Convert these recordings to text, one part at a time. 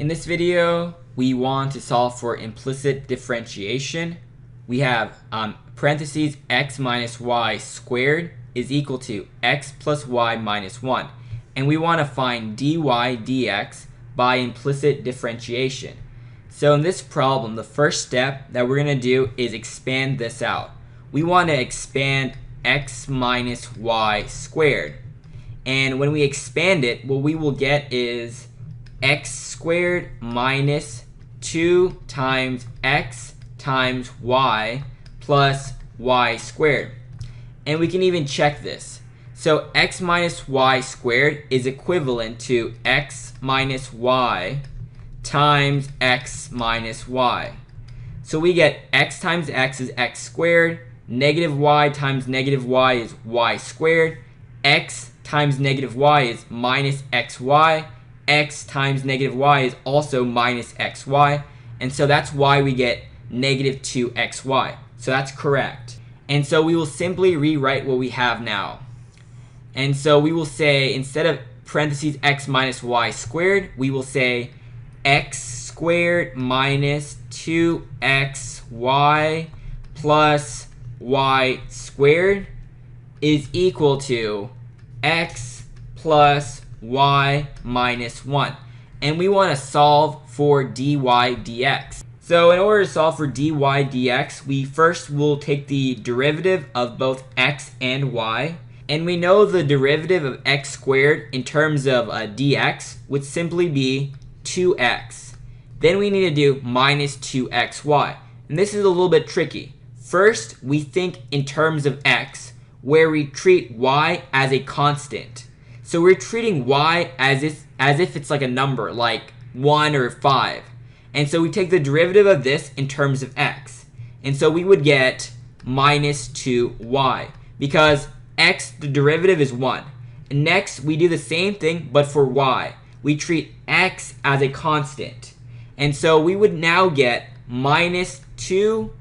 In this video, we want to solve for implicit differentiation. We have parentheses x minus y squared is equal to x plus y minus 1. And we want to find dy dx by implicit differentiation. So in this problem, the first step that we're going to do is expand this out. We want to expand x minus y squared. And when we expand it, what we will get is x squared minus 2 times x times y plus y squared. And we can even check this. So x minus y squared is equivalent to x minus y times x minus y. So we get x times x is x squared, negative y times negative y is y squared, x times negative y is minus xy, x times negative y is also minus xy, and so that's why we get negative 2xy. So that's correct. And so we will simply rewrite what we have now. And so we will say, instead of parentheses x minus y squared, we will say x squared minus 2xy plus y squared is equal to x plus y minus 1. And we want to solve for dy dx. So in order to solve for dy dx, we first will take the derivative of both x and y. And we know the derivative of x squared in terms of dx would simply be 2x. Then we need to do minus 2xy. And this is a little bit tricky. First, we think in terms of x, where we treat y as a constant. So we're treating y as if it's like a number, like 1 or 5. And so we take the derivative of this in terms of x. And so we would get minus 2y, because x, the derivative is 1. And next, we do the same thing, but for y. We treat x as a constant. And so we would now get minus 2xy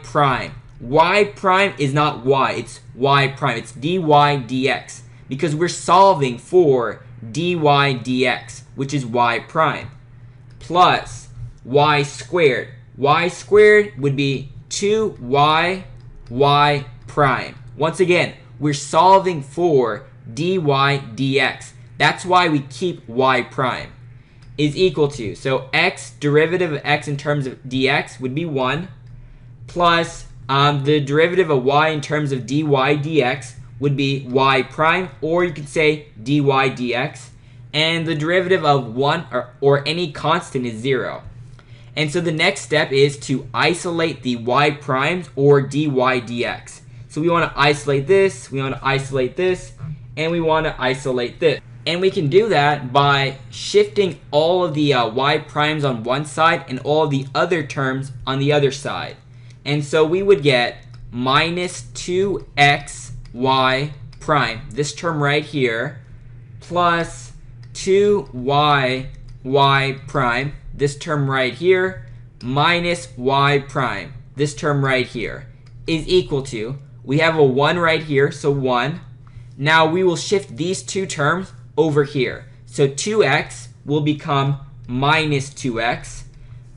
prime. Y prime is not y, it's y prime. It's dy dx, because we're solving for dy dx, which is y prime, plus y squared. Y squared would be 2y y prime. Once again, we're solving for dy dx. That's why we keep y prime is equal to, so x, derivative of x in terms of dx would be 1, plus the derivative of y in terms of dy dx would be y prime, or you could say dy dx, and the derivative of 1 or any constant is 0. And so the next step is to isolate the y primes or dy dx. So we want to isolate this, we want to isolate this, and we want to isolate this. And we can do that by shifting all of the y primes on one side and all of the other terms on the other side. And so we would get minus 2xy prime, this term right here, plus 2y prime, this term right here, minus y prime, this term right here, is equal to, we have a 1 right here, so 1. Now we will shift these two terms over here. So 2x will become minus 2x,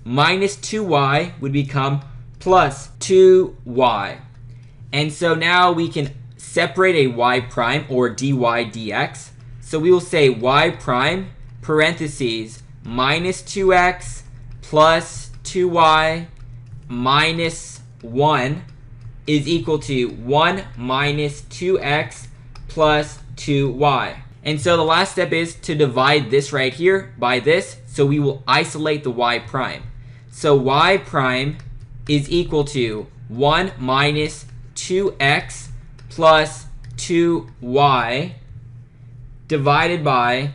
minus 2y would become plus 2y. And so now we can separate a y prime or dy dx. So we will say y prime parentheses minus 2x plus 2y minus 1 is equal to 1 minus 2x plus 2y. And so the last step is to divide this right here by this. So we will isolate the y prime. So y prime is equal to 1 minus 2x plus 2y divided by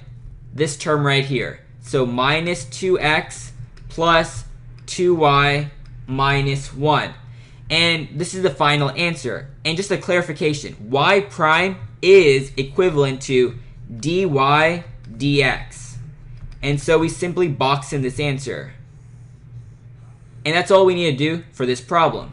this term right here. So minus 2x plus 2y minus 1. And this is the final answer. And just a clarification, y prime is equivalent to dy dx. And so we simply box in this answer. And that's all we need to do for this problem.